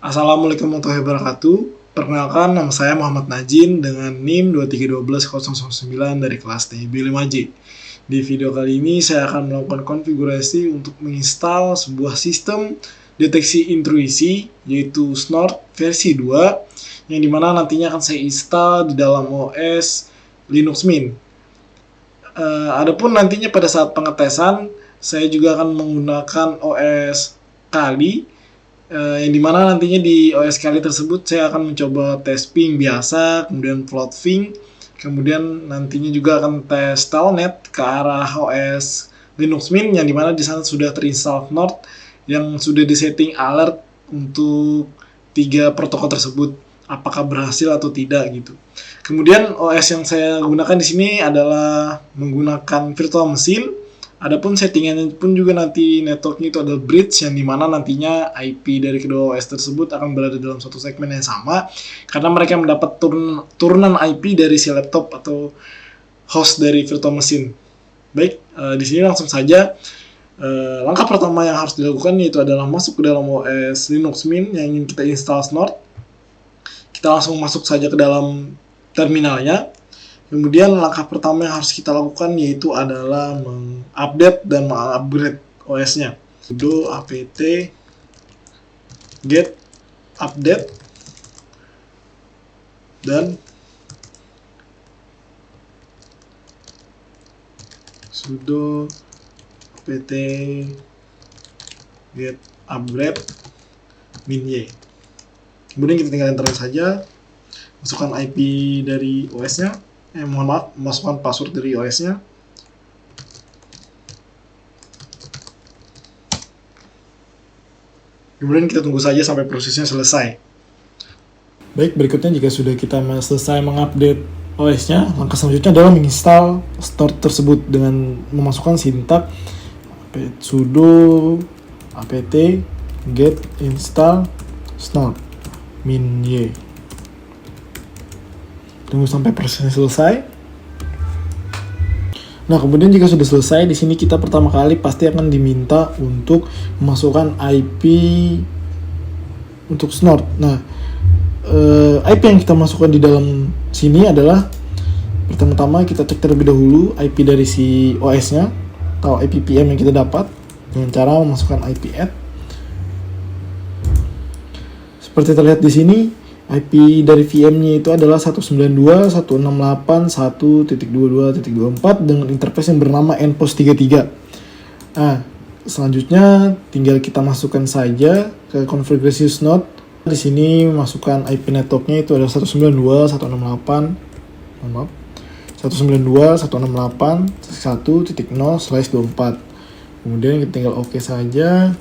Assalamualaikum warahmatullahi wabarakatuh. Perkenalkan, nama saya Muhammad Najin dengan NIM 2312009 dari kelas TIB 5J. Di video kali ini saya akan melakukan konfigurasi untuk menginstal sebuah sistem deteksi intrusi yaitu Snort versi 2 yang dimana nantinya akan saya install di dalam OS Linux Mint. Adapun nantinya pada saat pengetesan saya juga akan menggunakan OS Kali, yang dimana nantinya di OS Kali tersebut saya akan mencoba tes ping biasa, kemudian float ping, kemudian nantinya juga akan tes telnet ke arah OS Linux Mint, yang dimana di sana sudah terinstall Snort yang sudah disetting alert untuk 3 protokol tersebut, apakah berhasil atau tidak gitu. Kemudian OS yang saya gunakan di sini adalah menggunakan virtual machine. Adapun settingannya pun juga nanti networknya itu adalah bridge, yang dimana nantinya IP dari kedua OS tersebut akan berada dalam satu segmen yang sama karena mereka mendapat turunan IP dari si laptop atau host dari virtual machine. Baik, di sini langsung saja. Langkah pertama yang harus dilakukan yaitu adalah masuk ke dalam OS Linux Mint yang ingin kita install Snort. Kita langsung masuk saja ke dalam terminalnya. Kemudian langkah pertama yang harus kita lakukan yaitu adalah mengupdate dan mengupgrade OS-nya. Sudo apt get update dan sudo apt get upgrade min-y. Kemudian kita tinggal enter saja, masukkan IP dari OS-nya. Masukkan password dari OS-nya. Kemudian kita tunggu saja sampai prosesnya selesai. Baik, berikutnya jika sudah kita selesai mengupdate OS-nya, langkah selanjutnya adalah menginstal Snort tersebut dengan memasukkan sintak sudo apt get install Snort min-y. Tunggu sampai prosesnya selesai. Nah, kemudian jika sudah selesai, di sini kita pertama kali pasti akan diminta untuk memasukkan IP untuk Snort. Nah, IP yang kita masukkan di dalam sini adalah pertama-tama kita cek terlebih dahulu IP dari si OS-nya atau IP PM yang kita dapat dengan cara memasukkan IP add. Seperti terlihat di sini, IP dari VM-nya itu adalah 192.168.1.22.24 dengan interface yang bernama npost33. Nah, selanjutnya tinggal kita masukkan saja ke konfigurasi Snort. Di sini masukkan IP network-nya itu adalah 192.168.1.0/1.0/24. Kemudian kita tinggal oke saja.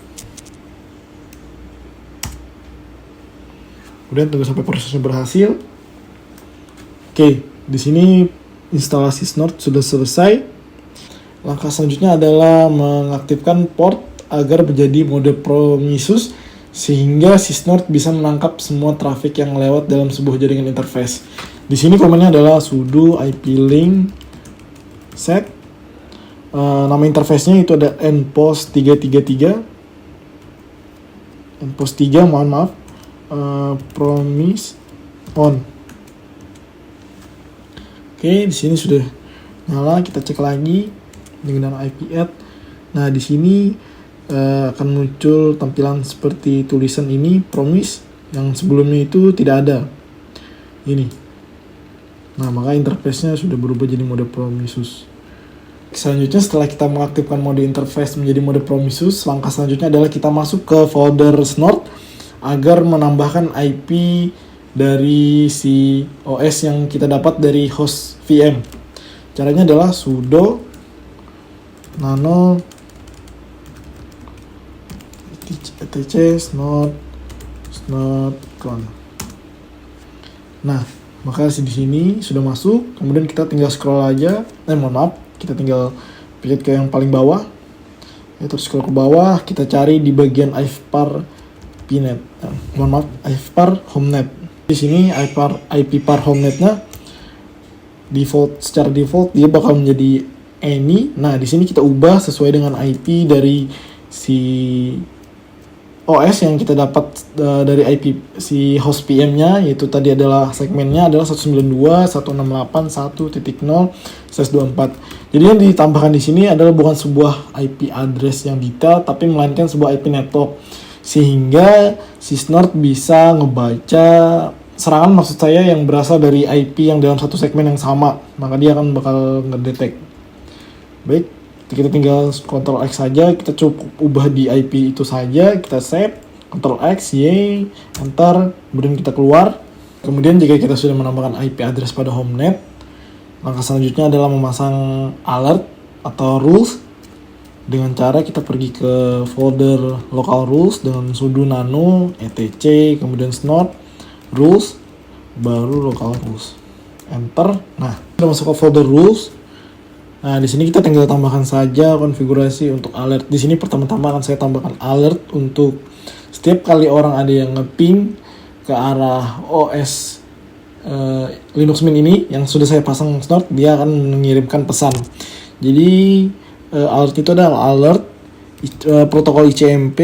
Kemudian tunggu sampai prosesnya berhasil. Oke, di sini instalasi Snort sudah selesai. Langkah selanjutnya adalah mengaktifkan port agar menjadi mode Promiscuous sehingga si Snort bisa menangkap semua traffic yang lewat dalam sebuah jaringan interface. Di sini komennya adalah sudo ip-link set. Nama interface-nya itu ada npost333. npost 3, mohon maaf. Promise on. Oke, di sini sudah nyala. Kita cek lagi dengan IP add. Nah, di sini akan muncul tampilan seperti tulisan ini, promise, yang sebelumnya itu tidak ada. Ini. Nah, maka interface-nya sudah berubah jadi mode Promiscuous. Selanjutnya, setelah kita mengaktifkan mode interface menjadi mode Promiscuous, langkah selanjutnya adalah kita masuk ke folder Snort agar menambahkan IP dari si OS yang kita dapat dari host VM. Caranya adalah sudo nano etc snort con. Nah, maka di sini sudah masuk. Kemudian kita tinggal scroll aja. Kita tinggal pilih ke yang paling bawah. Terus scroll ke bawah, kita cari di bagian ipar pnet. ipar homenet. Di sini ipar homenetnya secara default dia bakal menjadi any. Nah, di sini kita ubah sesuai dengan IP dari si OS yang kita dapat dari IP si host PM-nya, yaitu tadi adalah segmennya adalah 192.168.1.0/24. Jadi yang ditambahkan di sini adalah bukan sebuah IP address yang detail, tapi melainkan sebuah IP network, sehingga si Snort bisa ngebaca serangan, maksud saya yang berasal dari IP yang dalam satu segmen yang sama, maka dia akan bakal ngedetek. Baik, kita tinggal Ctrl X saja, kita cukup ubah di IP itu saja, kita save, Ctrl X, Y, Enter, kemudian kita keluar. Kemudian jika kita sudah menambahkan IP address pada homenet, langkah selanjutnya adalah memasang alert atau rules dengan cara kita pergi ke folder local rules dengan sudo nano etc, kemudian snort rules, baru local rules, enter. Nah, kita masuk ke folder rules. Nah, di sini kita tinggal tambahkan saja konfigurasi untuk alert. Di sini pertama-tama akan saya tambahkan alert untuk setiap kali orang ada yang nge-ping ke arah OS Linux Mint ini yang sudah saya pasang Snort, dia akan mengirimkan pesan. Jadi alert itu adalah alert protokol ICMP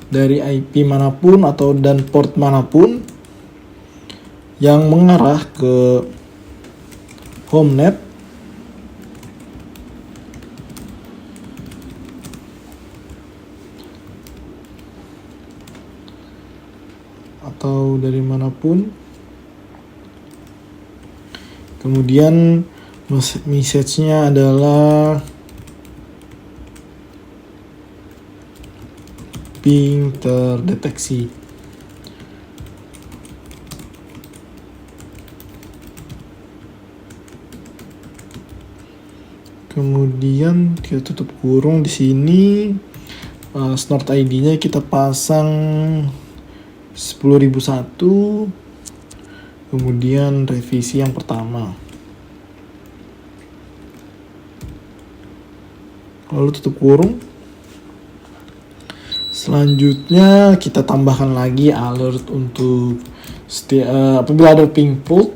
dari IP manapun atau dan port manapun yang mengarah ke homenet atau dari manapun. Kemudian message-nya adalah ping terdeteksi. Kemudian kita tutup kurung di sini. Snort ID-nya kita pasang 10.001. Kemudian revisi yang pertama. Lalu tutup kurung. Selanjutnya kita tambahkan lagi alert untuk apabila ada ping float.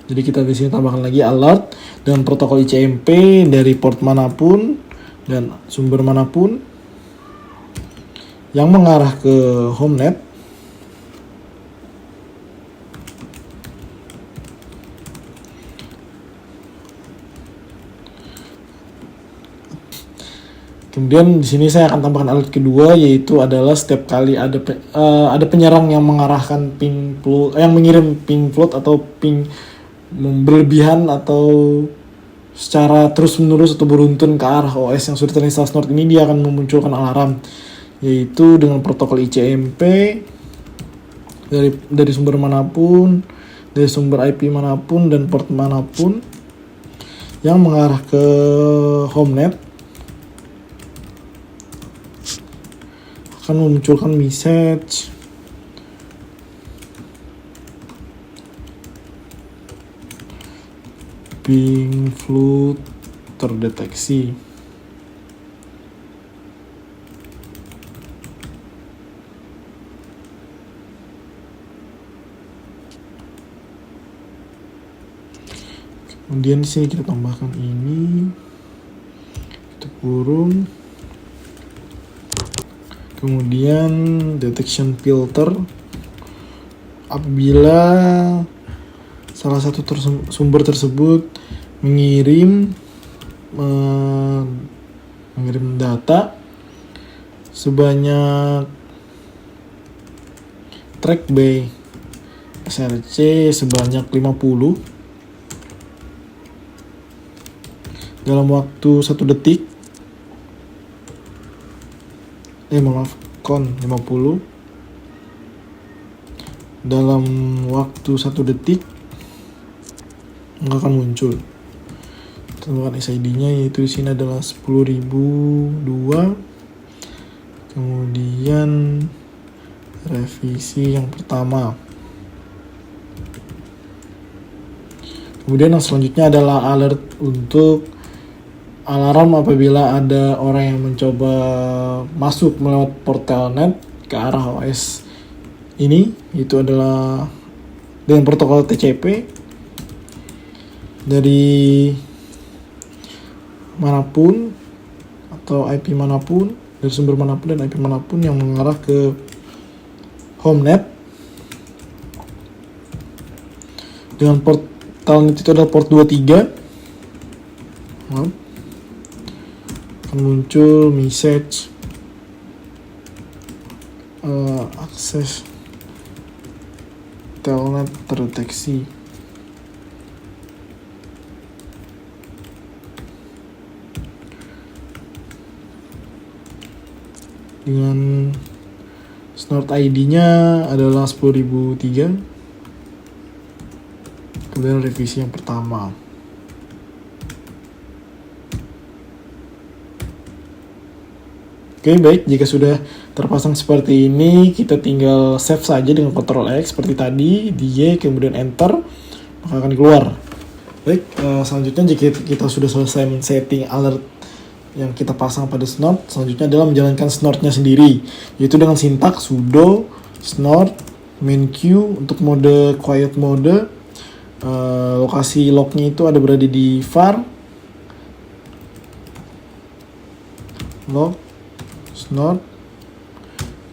Jadi kita di sini tambahkan lagi alert dengan protokol ICMP dari port manapun dan sumber manapun yang mengarah ke homenet. Kemudian di sini saya akan tambahkan alert kedua, yaitu adalah setiap kali ada penyerang yang mengarahkan ping float, yang mengirim ping float atau ping berlebihan atau secara terus-menerus atau beruntun ke arah OS yang sudah terinstall Snort ini, dia akan memunculkan alarm, yaitu dengan protokol ICMP dari sumber manapun, dari sumber IP manapun dan port manapun yang mengarah ke homenet akan memunculkan message ping float terdeteksi. Kemudian di sini kita tambahkan ini, kita kurung. Kemudian detection filter, apabila salah satu sumber tersebut mengirim data sebanyak track by SRC sebanyak 50 dalam waktu 1 detik. 50 dalam waktu 1 detik akan muncul. Tambahkan SID-nya, yaitu di sini adalah 10.002. Kemudian revisi yang pertama. Kemudian yang selanjutnya adalah alert untuk alarm apabila ada orang yang mencoba masuk melewat portalnet ke arah OS ini, itu adalah dengan protokol TCP dari manapun atau IP manapun dari sumber manapun dan IP manapun yang mengarah ke HomeNet dengan port Telnet itu adalah port 23. Akan muncul message akses Telnet terdeteksi. Dengan snort ID-nya adalah 10.003. Kemudian revisi yang pertama. Oke, baik. Jika sudah terpasang seperti ini, kita tinggal save saja dengan Ctrl X seperti tadi, di Y, kemudian Enter, maka akan keluar. Baik, selanjutnya jika kita sudah selesai men-setting alert yang kita pasang pada snort, selanjutnya adalah menjalankan snortnya sendiri, yaitu dengan sintaks sudo snort main queue. Untuk mode quiet mode, lokasi lognya itu ada berada di var log snort,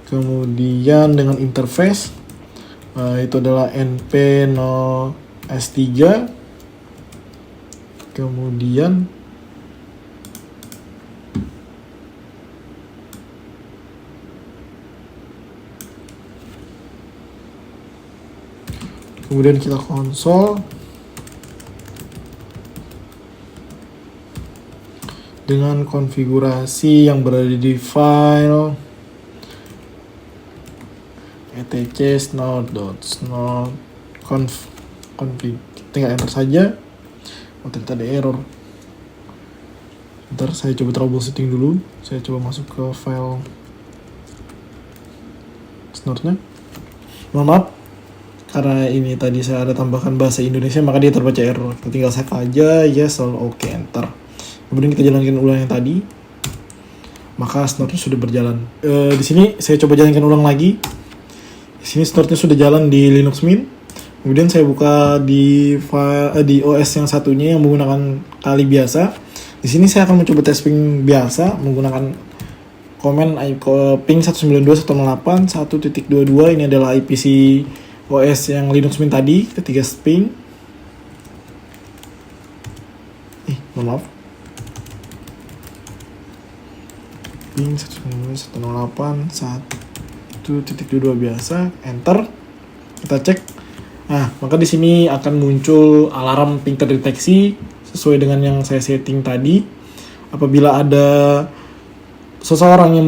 kemudian dengan interface itu adalah np0s3, kemudian kita konsol dengan konfigurasi yang berada di file etc snort.snort.config. Tinggal enter saja. Ternyata ada error. Ntar saya coba troubleshooting dulu. Saya coba masuk ke file snortnya. Mohon maaf, karena ini tadi saya ada tambahkan bahasa Indonesia, maka dia terbaca error. Kita tinggal save aja, yes, oke, enter. Kemudian kita jalankan ulang yang tadi, maka snortnya sudah berjalan. Di sini saya coba jalankan ulang lagi. Di sini snortnya sudah jalan di Linux Mint. Kemudian saya buka di di OS yang satunya yang menggunakan kali biasa. Di sini saya akan mencoba tes ping biasa menggunakan komen ping 192.168.1.22. Ini adalah IPC OS yang Linux Mint tadi, ketiga ping. Mohon maaf. Ping 192.168.1.22 biasa, enter. Kita cek. Nah, maka di sini akan muncul alarm ping terdeteksi sesuai dengan yang saya setting tadi. Apabila ada seseorang yang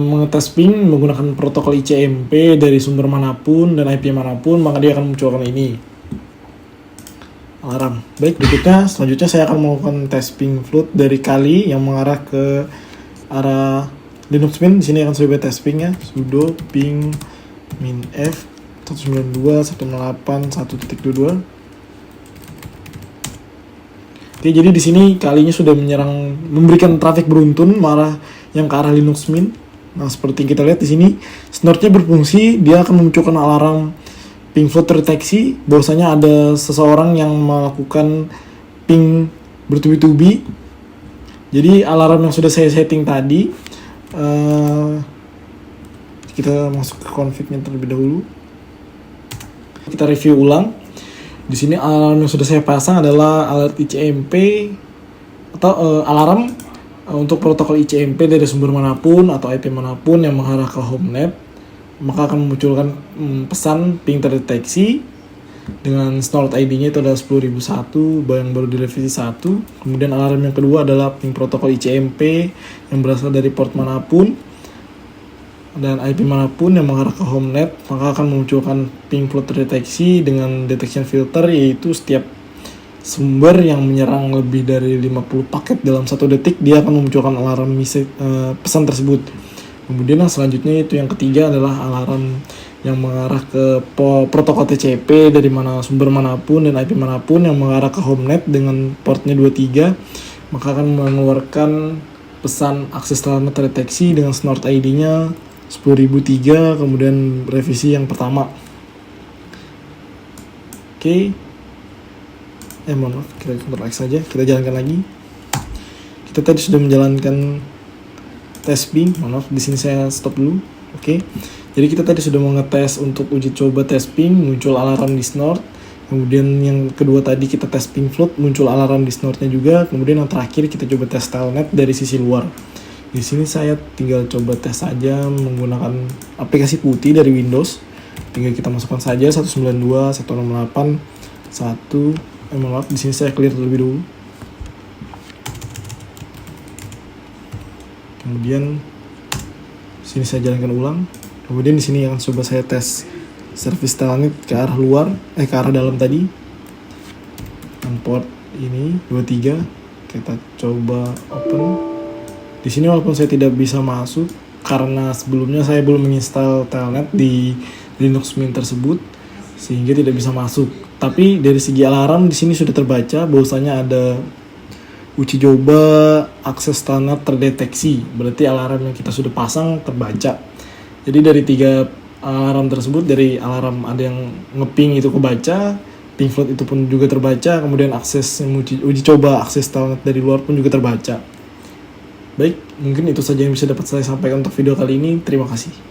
mengetes ping menggunakan protokol ICMP dari sumber manapun dan IP manapun, maka dia akan munculkan ini alarm. Baik, selanjutnya saya akan melakukan tes ping flood dari kali yang mengarah ke arah Linux Mint. Di sini akan saya tes pingnya sudo ping min f 192.168.1.22. Oke, jadi di sini kalinya sudah memberikan traffic beruntun yang ke arah Linux Mint. Nah, seperti yang kita lihat di sini, snortnya berfungsi, dia akan memunculkan alarm ping flood terdeteksi bahwasanya ada seseorang yang melakukan ping bertubi-tubi. Jadi alarm yang sudah saya setting tadi, kita masuk ke config-nya terlebih dahulu. Kita review ulang. Di sini alarm yang sudah saya pasang adalah alert ICMP atau alarm untuk protokol ICMP dari sumber manapun atau IP manapun yang mengarah ke HomeNet, maka akan memunculkan pesan ping terdeteksi dengan snort ID-nya itu adalah 10.001 yang baru direvisi 1. Kemudian alarm yang kedua adalah ping protokol ICMP yang berasal dari port manapun dan IP manapun yang mengarah ke HomeNet, maka akan memunculkan ping flood terdeteksi dengan detection filter, yaitu setiap sumber yang menyerang lebih dari 50 paket dalam 1 detik, dia akan memunculkan alarm pesan tersebut. Kemudian yang selanjutnya itu yang ketiga adalah alarm yang mengarah ke protokol TCP dari sumber manapun dan IP manapun yang mengarah ke HomeNet dengan portnya 23, maka akan mengeluarkan pesan akses Telnet terdeteksi dengan snort ID-nya 10.003, kemudian revisi yang pertama. Oke. Mohon maaf, kita Ctrl X saja, kita jalankan lagi. Kita tadi sudah menjalankan tes ping. Maaf, di sini saya stop dulu. Oke. Jadi kita tadi sudah mau ngetes untuk uji coba tes ping, muncul alarm di snort. Kemudian yang kedua tadi kita tes ping float, muncul alarm di snortnya juga. Kemudian yang terakhir kita coba tes telnet dari sisi luar. Di sini saya tinggal coba tes saja menggunakan aplikasi putih dari Windows. Tinggal kita masukkan saja 192, 168, 1. Maaf, di sini saya clear terlebih dulu. Kemudian sini saya jalankan ulang. Kemudian di sini yang coba saya tes service telnet ke arah luar, ke arah dalam tadi. Port ini 23. Kita coba open. Di sini walaupun saya tidak bisa masuk karena sebelumnya saya belum menginstal telnet di Linux Mint tersebut sehingga tidak bisa masuk. Tapi dari segi alarm di sini sudah terbaca bahwasanya ada uji coba akses telnet terdeteksi. Berarti alarm yang kita sudah pasang terbaca. Jadi dari 3 alarm tersebut, dari alarm ada yang ngeping itu kebaca, ping float itu pun juga terbaca, kemudian akses uji coba akses telnet dari luar pun juga terbaca. Baik, mungkin itu saja yang bisa dapat saya sampaikan untuk video kali ini. Terima kasih.